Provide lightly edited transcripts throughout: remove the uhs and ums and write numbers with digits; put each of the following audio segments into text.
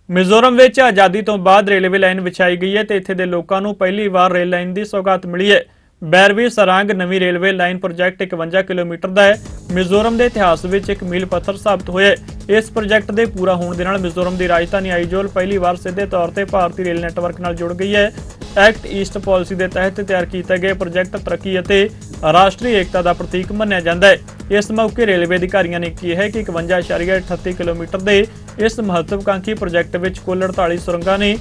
ਮਿਜ਼ੋਰਮ ਵਿੱਚ ਆਜ਼ਾਦੀ ਤੋਂ ਬਾਅਦ ਰੇਲਵੇ ਲਾਈਨ ਵਿਛਾਈ ਗਈ ਹੈ ਤੇ ਇੱਥੇ ਦੇ ਲੋਕਾਂ ਨੂੰ ਪਹਿਲੀ ਵਾਰ ਰੇਲ ਲਾਈਨ ਦੀ ਸੌਗਾਤ ਮਿਲੀ ਹੈ। ਬੈਰਵੀ ਸਰਾਂਗ ਨਵੀਂ ਰੇਲਵੇ ਲਾਈਨ ਪ੍ਰੋਜੈਕਟ 51 ਕਿਲੋਮੀਟਰ ਦਾ ਹੈ। ਮਿਜ਼ੋਰਮ ਦੇ ਇਤਿਹਾਸ ਵਿੱਚ ਇੱਕ ਮੀਲ ਪੱਥਰ ਸਾਬਤ ਹੋਇਆ ਹੈ। ਇਸ ਪ੍ਰੋਜੈਕਟ ਦੇ ਪੂਰਾ ਹੋਣ ਦੇ ਨਾਲ ਮਿਜ਼ੋਰਮ ਦੀ ਰਾਜਧਾਨੀ ਆਈਜ਼ੋਲ ਪਹਿਲੀ ਵਾਰ ਸਿੱਧੇ ਤੌਰ ਤੇ ਭਾਰਤੀ ਰੇਲ ਨੈਟਵਰਕ ਨਾਲ ਜੁੜ ਗਈ ਹੈ। ਐਕਟ ਈਸਟ ਪਾਲਿਸੀ ਦੇ ਤਹਿਤ ਤਿਆਰ ਕੀਤਾ ਗਿਆ ਪ੍ਰੋਜੈਕਟ ਤਰੱਕੀ ਅਤੇ ਰਾਸ਼ਟਰੀ ਏਕਤਾ ਦਾ ਪ੍ਰਤੀਕ ਮੰਨਿਆ ਜਾਂਦਾ ਹੈ। ਇਸ ਮੌਕੇ ਰੇਲਵੇ ਅਧਿਕਾਰੀਆਂ ਨੇ ਕਿਹਾ ਹੈ ਕਿ 51.38 ਕਿਲੋਮੀਟਰ ਦੇ ਇਸ ਮਹੱਤਵਕਾਂਖੀ ਪ੍ਰੋਜੈਕਟ ਵਿੱਚ ਕੁੱਲ 48 ਸੁਰੰਗਾਂ ਨੇ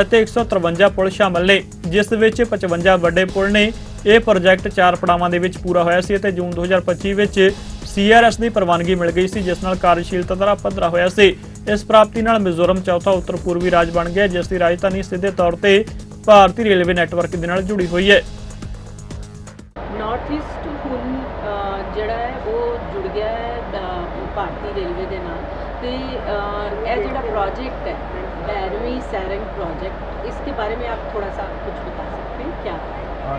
ਅਤੇ 153 ਪੁਲ ਸ਼ਾਮਲ ਨੇ, ਜਿਸ ਵਿੱਚ 55 ਵੱਡੇ ਪੁਲ ਨੇ। ਇਹ ਪ੍ਰੋਜੈਕਟ 4 ਪੜਾਵਾਂ ਦੇ ਵਿੱਚ ਪੂਰਾ ਹੋਇਆ ਸੀ ਅਤੇ ਜੂਨ 2025 ਵਿੱਚ CRS ਦੀ ਪ੍ਰਵਾਨਗੀ ਮਿਲ ਗਈ ਸੀ, ਜਿਸ ਨਾਲ ਕਾਰਜਸ਼ੀਲਤਾ ਦਾ ਪੱਧਰਾ ਹੋਇਆ ਸੀ। ਇਸ ਪ੍ਰਾਪਤੀ ਨਾਲ ਮਿਜ਼ੋਰਮ ਚੌਥਾ ਉੱਤਰ ਪੂਰਬੀ ਰਾਜ ਬਣ ਗਿਆ, ਜਿਸ ਦੀ ਰਾਜਧਾਨੀ ਸਿੱਧੇ ਤੌਰ ਤੇ ਭਾਰਤੀ ਰੇਲਵੇ ਨੈਟਵਰਕ ਦੇ ਨਾਲ ਜੁੜੀ ਹੋਈ ਹੈ। नॉर्थ ईस्ट ਹੁਣ ਜਿਹੜਾ ਹੈ ਉਹ ਜੁੜ ਗਿਆ ਹੈ ਭਾਰਤੀ ਰੇਲਵੇ ਦੇ ਨਾਲ ਤੇ ਇਹ ਜਿਹੜਾ प्रोजेक्ट है बैरवी सैरंग प्रोजेक्ट, इसके बारे में आप थोड़ा सा कुछ बता सकते हैं क्या?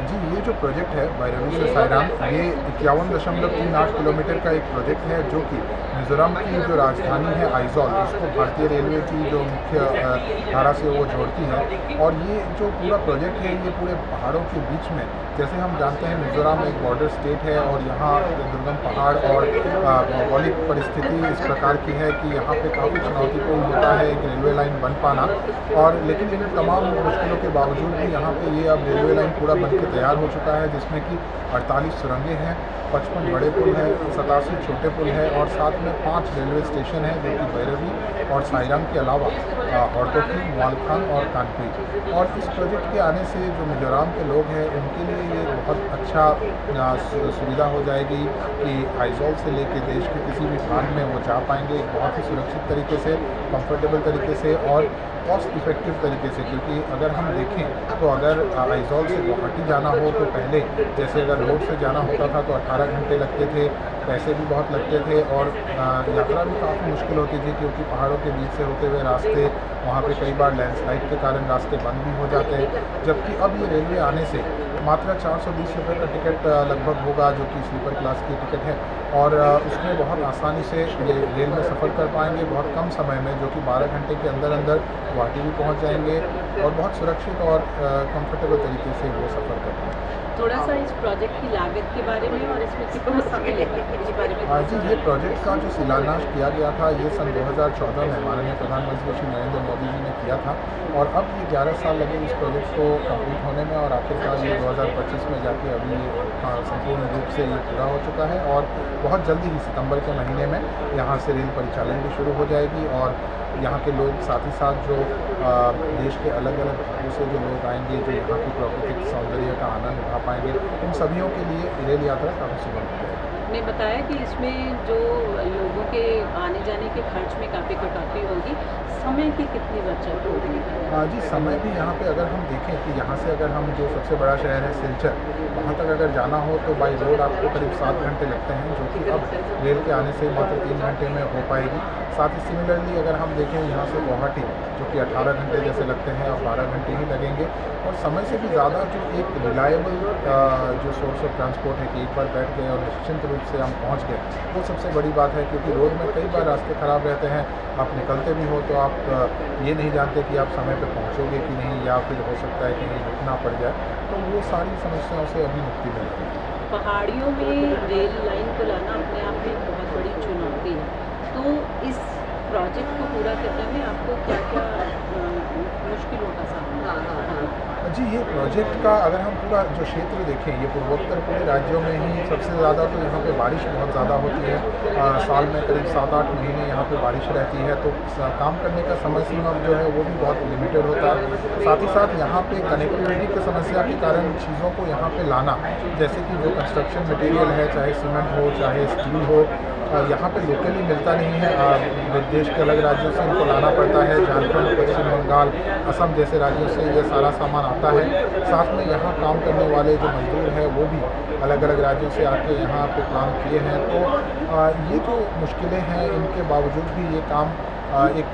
जी, ये जो प्रोजेक्ट है बैरवी से सायराम, ये 51.38 किलोमीटर का एक प्रोजेक्ट है जो कि मिज़ोरम की जो राजधानी है आइजॉल, उसको भारतीय रेलवे की जो मुख्य धारा से वो जोड़ती है। और ये जो पूरा प्रोजेक्ट है ये पूरे पहाड़ों के बीच में, जैसे हम जानते हैं मिज़ोरम एक बॉर्डर स्टेट है और यहाँ दुर्गम पहाड़ और भौगोलिक परिस्थिति इस प्रकार की है कि यहाँ पे काफ़ी चुनौतीपूर्ण होता है एक रेलवे लाइन बन पाना। और लेकिन इन तमाम मुश्किलों के बावजूद भी यहाँ पे ये अब रेलवे लाइन पूरा बन के तैयार हो चुका है, जिसमें कि 48 सुरंगें हैं, 55 बड़े पुल हैं, 87 छोटे पुल हैं और साथ में 5 रेलवे स्टेशन हैं जो कि बैरवी और सायराम के अलावा औरतोकी, मुआलखान और कानपुर। और इस प्रोजेक्ट के आने से जो मिजोरम के लोग हैं उनके लिए ये बहुत अच्छा सुविधा हो जाएगी कि आइजॉल से लेके देश के किसी भी भाग में वो जा पाएंगे एक बहुत ही सुरक्षित तरीके से, कंफर्टेबल तरीके से और कॉस्ट इफेक्टिव तरीके से। क्योंकि अगर हम देखें तो अगर आइजॉल से गुवाहाटी जाना हो तो पहले जैसे अगर रोड से जाना होता था तो 18 घंटे लगते थे, पैसे भी बहुत लगते थे और यात्रा भी काफ़ी मुश्किल होती थी, क्योंकि पहाड़ों के बीच से होते हुए रास्ते वहाँ पे कई बार लैंडस्लाइड के कारण रास्ते बंद भी हो जाते हैं। जबकि अब ये रेलवे आने से मात्र 420 रुपये का टिकट लगभग होगा, जो कि स्लीपर क्लास की टिकट है और उसमें बहुत आसानी से ये रेल में सफ़र कर पाएंगे बहुत कम समय में, जो कि 12 घंटे के अंदर अंदर गुवाहाटी भी पहुँच जाएंगे और बहुत सुरक्षित और कंफर्टेबल तरीके से वो सफ़र कर पाएंगे। थोड़ा सा इस प्रोजेक्ट की लागत के बारे में और इसमें कितना समय लगेगा इस बारे में? जी, ये प्रोजेक्ट का जो शिलान्यास किया गया था ये सन 2014 में माननीय प्रधानमंत्री श्री नरेंद्र मोदी जी ने किया था और अब ये 11 साल लगे इस प्रोजेक्ट को कंप्लीट होने में और आखिरकार ये 2025 में जाके अभी संपूर्ण रूप से ये पूरा हो चुका है और बहुत जल्दी ही सितंबर के महीने में यहाँ से रेल परिचालन भी शुरू हो जाएगी। और यहाँ के लोग साथ ही साथ जो देश के अलग अलग भागों से जो लोग आएंगे, जो यहाँ की प्राकृतिक सौंदर्य का आनंद उठा पाएंगे, उन सभियों के लिए रेल यात्रा काफ़ी सुगम हो जाएगी। ने बताया कि इसमें जो लोगों के आने जाने के खर्च में काफ़ी कटौती होगी, समय की कितनी बचत होगी? जी, समय भी यहाँ पे अगर हम देखें कि यहाँ से अगर हम जो सबसे बड़ा शहर है सिलचर, वहाँ तक अगर जाना हो तो बाई रोड आपको करीब 7 घंटे लगते हैं, जो कि अब रेल के आने से मात्र 3 घंटे में हो पाएगी। साथ ही सिमिलरली अगर हम देखें यहाँ से गुवाहाटी, जो कि 18 घंटे जैसे लगते हैं, अब 12 घंटे ही लगेंगे। और समय से भी ज़्यादा जो एक रिलायबल जो सोर्स ऑफ ट्रांसपोर्ट है कि एक बार बैठ गए और निश्चिंत रूप से हम पहुँच गए, वो सबसे बड़ी बात है। क्योंकि रोड में कई बार रास्ते ख़राब रहते हैं, आप निकलते भी हो तो आप ये नहीं जानते कि आप समय पर पहुँचोगे कि नहीं, या फिर हो सकता है कहीं रुकना पड़ जाए, तो वो सारी समस्याओं से अभी मुक्ति मिलती है। पहाड़ियों में रेल लाइन को लाना अपने आप में बहुत बड़ी चुनौती है, तो इस प्रोजेक्ट को पूरा करने में आपको क्या क्या मुश्किलों का सामना करना है? जी, ये प्रोजेक्ट का अगर हम पूरा जो क्षेत्र देखें, ये पूर्वोत्तर पूरे राज्यों में ही सबसे ज़्यादा तो यहाँ पे बारिश बहुत ज़्यादा होती है। साल में करीब 7-8 महीने यहाँ पे बारिश रहती है, तो काम करने का समय सीमा जो है वो भी बहुत लिमिटेड होता है। साथ ही साथ यहाँ पे कनेक्टिविटी की समस्या के कारण चीज़ों को यहाँ पे लाना, जैसे कि जो कंस्ट्रक्शन मटेरियल है, चाहे सीमेंट हो चाहे स्टील हो, यहाँ पे लोकली मिलता नहीं है। देश के अलग राज्यों से इनको लाना पड़ता है, झारखंड, पश्चिम बंगाल, असम जैसे राज्यों से ये सारा सामान आता है। साथ में यहाँ काम करने वाले जो मजदूर हैं वो भी अलग अलग राज्यों से आके यहाँ पे काम किए हैं। तो ये जो मुश्किलें हैं, इनके बावजूद भी ये काम एक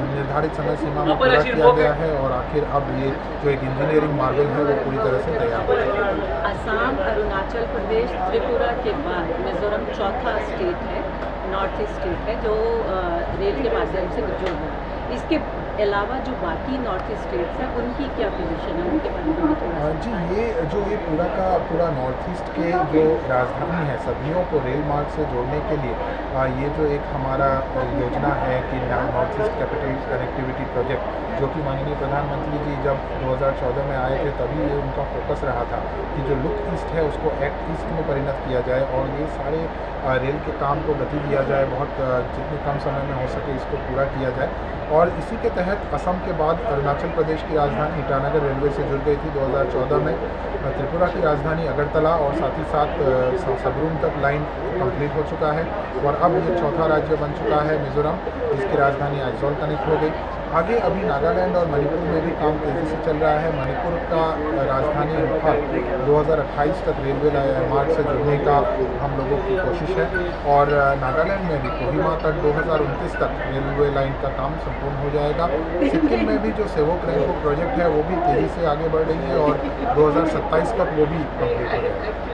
निर्धारित समय सीमा में पूरा किया गया है और आखिर अब ये जो एक इंजीनियरिंग मार्वल है वो पूरी तरह से तैयार हो गया है। असम, अरुणाचल प्रदेश, त्रिपुरा के बाद मिजोरम चौथा स्टेट है, नॉर्थ ईस्ट स्टेट है जो रेल के माध्यम से जुड़ रहा है। इसके अलावा जो बाकी नॉर्थ ईस्ट स्टेट्स हैं उनकी क्या पोजीशन है, उनके बारे में थोड़ा सा जी, ये पूरा का पूरा नॉर्थ ईस्ट के जो राजधानी है सदियों को रेल मार्ग से जोड़ने के लिए ये जो एक हमारा योजना है कि north east capital connectivity project, जो कि माननीय प्रधानमंत्री जी जब 2014 में आए थे तभी ये उनका फोकस रहा था कि जो लुक ईस्ट है उसको एक्ट ईस्ट में परिणत किया जाए और ये सारे रेल के काम को गति दिया जाए, बहुत जितने कम समय में हो सके इसको पूरा किया जाए। और इसी के तहत असम के बाद अरुणाचल प्रदेश की राजधानी ईटानगर रेलवे से जुड़ गई थी 2014 में, त्रिपुरा की राजधानी अगरतला और साथ ही साथ सबरूम तक लाइन कंप्लीट हो चुका है और अब ये चौथा राज्य बन चुका है मिजोरम, जिसकी राजधानी आइजॉल कनेक्ट हो गई। आगे अभी नागालैंड और मणिपुर में भी काम तेज़ी से चल रहा है। मणिपुर का राजधानी इम्फाल 2028 तक रेलवे मार्ग से जुड़ने का हम लोगों की कोशिश है और नागालैंड में भी कोहिमा तक 2029 तक रेलवे लाइन का काम संपूर्ण हो जाएगा। सिक्किम में भी जो सेवोक रेलवे प्रोजेक्ट है वो भी तेज़ी से आगे बढ़ रही है और 2027 तक वो भी कंप्लीट हो जाएगा।